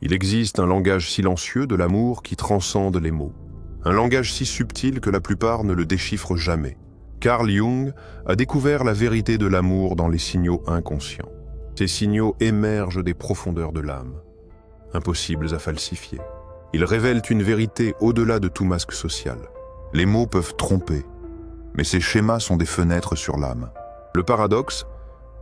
Il existe un langage silencieux de l'amour qui transcende les mots. Un langage si subtil que la plupart ne le déchiffrent jamais. Carl Jung a découvert la vérité de l'amour dans les signaux inconscients. Ces signaux émergent des profondeurs de l'âme, impossibles à falsifier. Ils révèlent une vérité au-delà de tout masque social. Les mots peuvent tromper, mais ces schémas sont des fenêtres sur l'âme. Le paradoxe,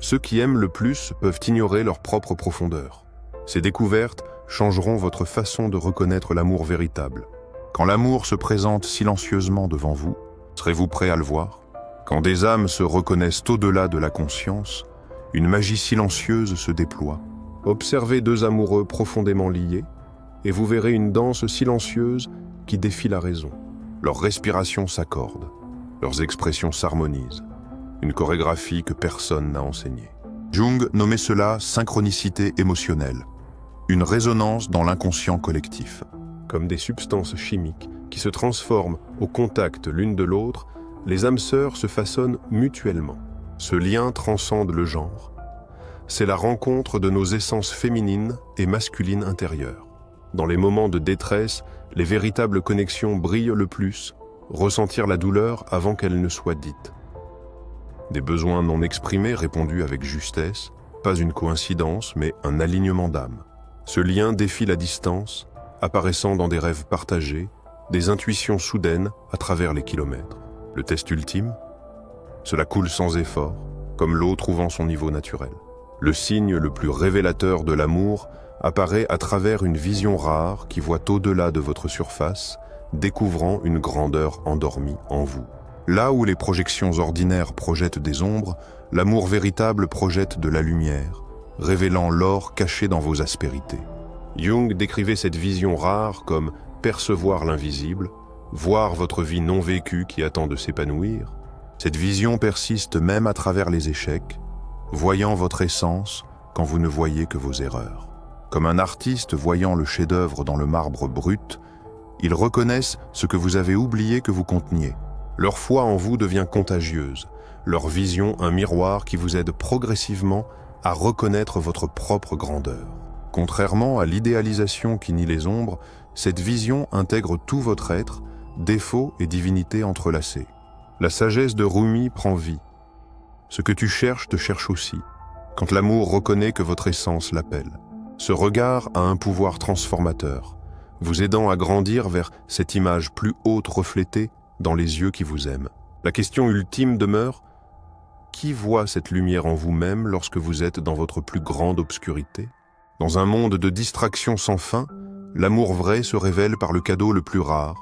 ceux qui aiment le plus peuvent ignorer leur propre profondeur. Ces découvertes changeront votre façon de reconnaître l'amour véritable. Quand l'amour se présente silencieusement devant vous, serez-vous prêt à le voir? Quand des âmes se reconnaissent au-delà de la conscience, une magie silencieuse se déploie. Observez deux amoureux profondément liés, et vous verrez une danse silencieuse qui défie la raison. Leurs respirations s'accordent, leurs expressions s'harmonisent. Une chorégraphie que personne n'a enseignée. Jung nommait cela synchronicité émotionnelle, une résonance dans l'inconscient collectif. Comme des substances chimiques qui se transforment au contact l'une de l'autre, les âmes sœurs se façonnent mutuellement. Ce lien transcende le genre. C'est la rencontre de nos essences féminines et masculines intérieures. Dans les moments de détresse, les véritables connexions brillent le plus, ressentir la douleur avant qu'elle ne soit dite. Des besoins non exprimés répondus avec justesse, pas une coïncidence, mais un alignement d'âme. Ce lien défie la distance, apparaissant dans des rêves partagés, des intuitions soudaines à travers les kilomètres. Le test ultime? Cela coule sans effort, comme l'eau trouvant son niveau naturel. Le signe le plus révélateur de l'amour apparaît à travers une vision rare qui voit au-delà de votre surface, découvrant une grandeur endormie en vous. Là où les projections ordinaires projettent des ombres, l'amour véritable projette de la lumière, révélant l'or caché dans vos aspérités. Jung décrivait cette vision rare comme percevoir l'invisible, voir votre vie non vécue qui attend de s'épanouir. Cette vision persiste même à travers les échecs, voyant votre essence quand vous ne voyez que vos erreurs. Comme un artiste voyant le chef-d'œuvre dans le marbre brut, ils reconnaissent ce que vous avez oublié que vous conteniez. Leur foi en vous devient contagieuse, leur vision un miroir qui vous aide progressivement à reconnaître votre propre grandeur. Contrairement à l'idéalisation qui nie les ombres, cette vision intègre tout votre être, défauts et divinités entrelacés. La sagesse de Rumi prend vie. Ce que tu cherches te cherche aussi, quand l'amour reconnaît que votre essence l'appelle. Ce regard a un pouvoir transformateur, vous aidant à grandir vers cette image plus haute reflétée dans les yeux qui vous aiment. La question ultime demeure, qui voit cette lumière en vous-même lorsque vous êtes dans votre plus grande obscurité? Dans un monde de distractions sans fin, l'amour vrai se révèle par le cadeau le plus rare,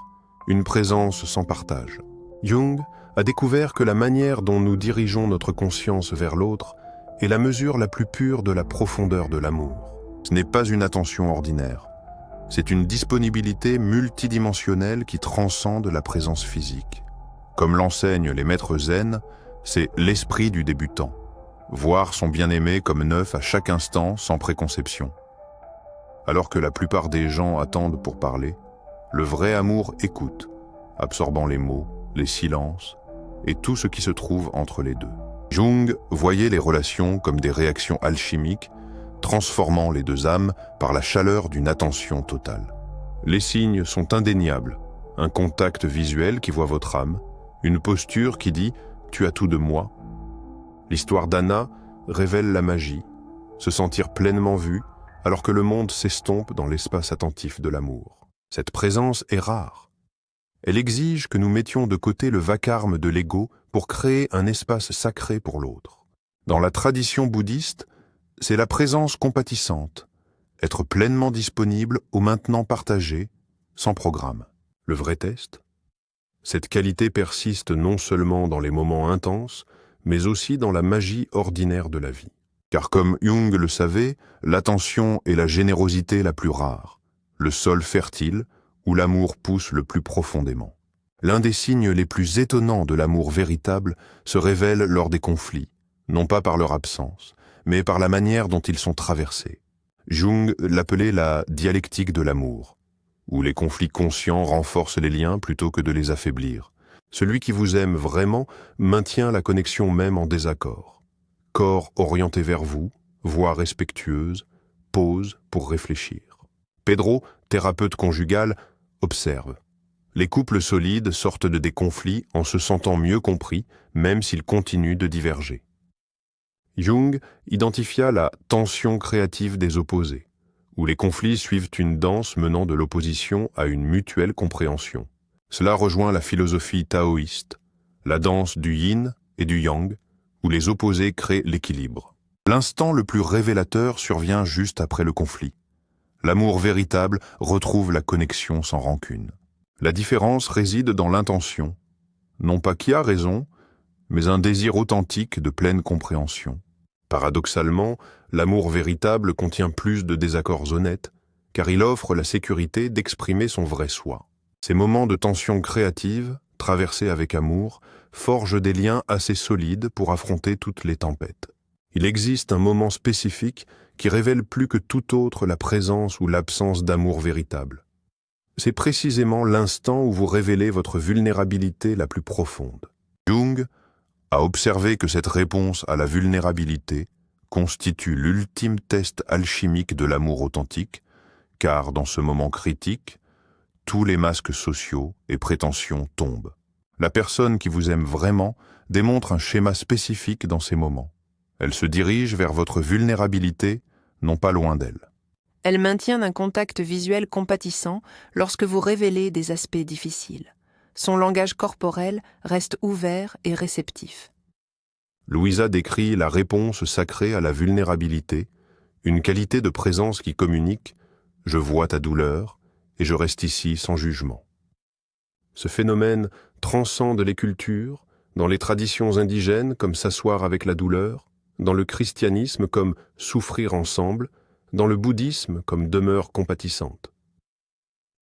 une présence sans partage. Jung a découvert que la manière dont nous dirigeons notre conscience vers l'autre est la mesure la plus pure de la profondeur de l'amour. Ce n'est pas une attention ordinaire. C'est une disponibilité multidimensionnelle qui transcende la présence physique. Comme l'enseignent les maîtres zen, c'est l'esprit du débutant. Voir son bien-aimé comme neuf à chaque instant sans préconception. Alors que la plupart des gens attendent pour parler, le vrai amour écoute, absorbant les mots, les silences et tout ce qui se trouve entre les deux. Jung voyait les relations comme des réactions alchimiques, transformant les deux âmes par la chaleur d'une attention totale. Les signes sont indéniables, un contact visuel qui voit votre âme, une posture qui dit « tu as tout de moi ». L'histoire d'Anna révèle la magie, se sentir pleinement vue alors que le monde s'estompe dans l'espace attentif de l'amour. Cette présence est rare. Elle exige que nous mettions de côté le vacarme de l'ego pour créer un espace sacré pour l'autre. Dans la tradition bouddhiste, c'est la présence compatissante, être pleinement disponible au maintenant partagé, sans programme. Le vrai test? Cette qualité persiste non seulement dans les moments intenses, mais aussi dans la magie ordinaire de la vie. Car comme Jung le savait, l'attention est la générosité la plus rare, le sol fertile où l'amour pousse le plus profondément. L'un des signes les plus étonnants de l'amour véritable se révèle lors des conflits, non pas par leur absence, mais par la manière dont ils sont traversés. Jung l'appelait la dialectique de l'amour, où les conflits conscients renforcent les liens plutôt que de les affaiblir. Celui qui vous aime vraiment maintient la connexion même en désaccord. Corps orienté vers vous, voix respectueuse, pause pour réfléchir. Pedro, thérapeute conjugal, observe. Les couples solides sortent de des conflits en se sentant mieux compris, même s'ils continuent de diverger. Jung identifia la tension créative des opposés, où les conflits suivent une danse menant de l'opposition à une mutuelle compréhension. Cela rejoint la philosophie taoïste, la danse du yin et du yang, où les opposés créent l'équilibre. L'instant le plus révélateur survient juste après le conflit. L'amour véritable retrouve la connexion sans rancune. La différence réside dans l'intention, non pas qui a raison, mais un désir authentique de pleine compréhension. Paradoxalement, l'amour véritable contient plus de désaccords honnêtes, car il offre la sécurité d'exprimer son vrai soi. Ces moments de tension créative, traversés avec amour, forgent des liens assez solides pour affronter toutes les tempêtes. Il existe un moment spécifique qui révèle plus que tout autre la présence ou l'absence d'amour véritable. C'est précisément l'instant où vous révélez votre vulnérabilité la plus profonde. Jung a observé que cette réponse à la vulnérabilité constitue l'ultime test alchimique de l'amour authentique, car dans ce moment critique, tous les masques sociaux et prétentions tombent. La personne qui vous aime vraiment démontre un schéma spécifique dans ces moments. Elle se dirige vers votre vulnérabilité, non pas loin d'elle. Elle maintient un contact visuel compatissant lorsque vous révélez des aspects difficiles. Son langage corporel reste ouvert et réceptif. Louisa décrit la réponse sacrée à la vulnérabilité, une qualité de présence qui communique « je vois ta douleur et je reste ici sans jugement ». Ce phénomène transcende les cultures, dans les traditions indigènes comme s'asseoir avec la douleur, dans le christianisme comme souffrir ensemble, dans le bouddhisme comme demeure compatissante.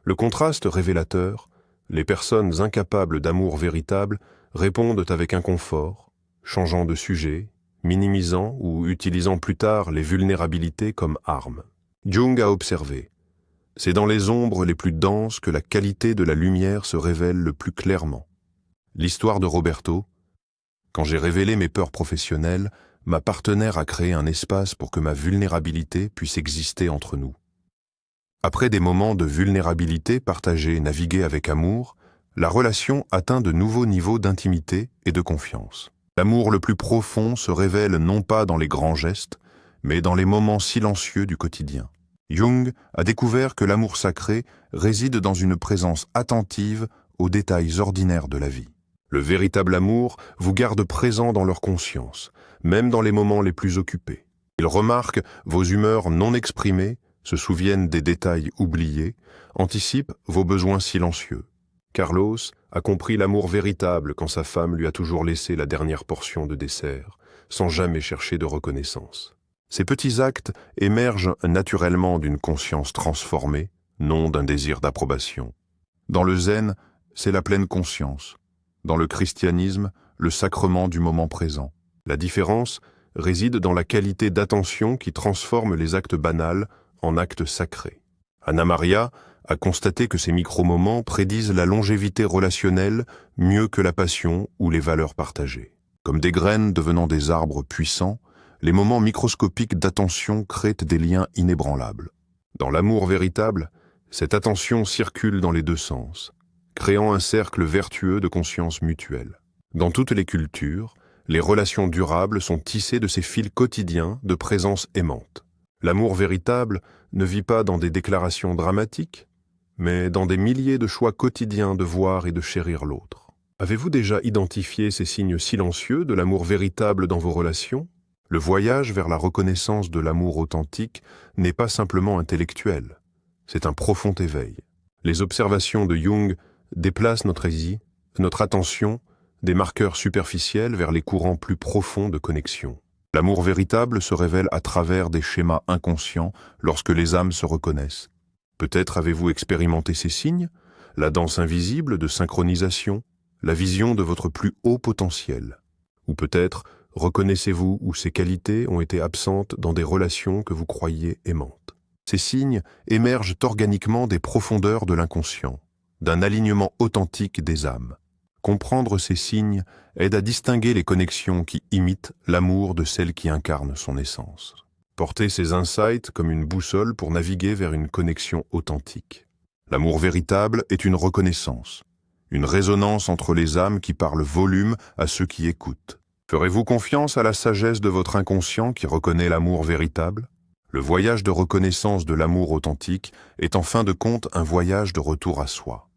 Le contraste révélateur, les personnes incapables d'amour véritable répondent avec inconfort, changeant de sujet, minimisant ou utilisant plus tard les vulnérabilités comme armes. Jung a observé, c'est dans les ombres les plus denses que la qualité de la lumière se révèle le plus clairement. L'histoire de Roberto, quand j'ai révélé mes peurs professionnelles, ma partenaire a créé un espace pour que ma vulnérabilité puisse exister entre nous. Après des moments de vulnérabilité partagés et navigués avec amour, la relation atteint de nouveaux niveaux d'intimité et de confiance. L'amour le plus profond se révèle non pas dans les grands gestes, mais dans les moments silencieux du quotidien. Jung a découvert que l'amour sacré réside dans une présence attentive aux détails ordinaires de la vie. Le véritable amour vous garde présent dans leur conscience, même dans les moments les plus occupés. Ils remarquent vos humeurs non exprimées, se souviennent des détails oubliés, anticipent vos besoins silencieux. Carlos a compris l'amour véritable quand sa femme lui a toujours laissé la dernière portion de dessert, sans jamais chercher de reconnaissance. Ces petits actes émergent naturellement d'une conscience transformée, non d'un désir d'approbation. Dans le zen, c'est la pleine conscience. Dans le christianisme, le sacrement du moment présent. La différence réside dans la qualité d'attention qui transforme les actes banals en actes sacrés. Anna Maria a constaté que ces micro-moments prédisent la longévité relationnelle mieux que la passion ou les valeurs partagées. Comme des graines devenant des arbres puissants, les moments microscopiques d'attention créent des liens inébranlables. Dans l'amour véritable, cette attention circule dans les deux sens, créant un cercle vertueux de conscience mutuelle. Dans toutes les cultures, les relations durables sont tissées de ces fils quotidiens de présence aimante. L'amour véritable ne vit pas dans des déclarations dramatiques, mais dans des milliers de choix quotidiens de voir et de chérir l'autre. Avez-vous déjà identifié ces signes silencieux de l'amour véritable dans vos relations ? Le voyage vers la reconnaissance de l'amour authentique n'est pas simplement intellectuel, c'est un profond éveil. Les observations de Jung déplacent notre attention des marqueurs superficiels vers les courants plus profonds de connexion. L'amour véritable se révèle à travers des schémas inconscients lorsque les âmes se reconnaissent. Peut-être avez-vous expérimenté ces signes, la danse invisible de synchronisation, la vision de votre plus haut potentiel. Ou peut-être reconnaissez-vous où ces qualités ont été absentes dans des relations que vous croyiez aimantes. Ces signes émergent organiquement des profondeurs de l'inconscient, d'un alignement authentique des âmes. Comprendre ces signes aide à distinguer les connexions qui imitent l'amour de celles qui incarnent son essence. Portez ces insights comme une boussole pour naviguer vers une connexion authentique. L'amour véritable est une reconnaissance, une résonance entre les âmes qui parle volume à ceux qui écoutent. Ferez-vous confiance à la sagesse de votre inconscient qui reconnaît l'amour véritable? Le voyage de reconnaissance de l'amour authentique est en fin de compte un voyage de retour à soi.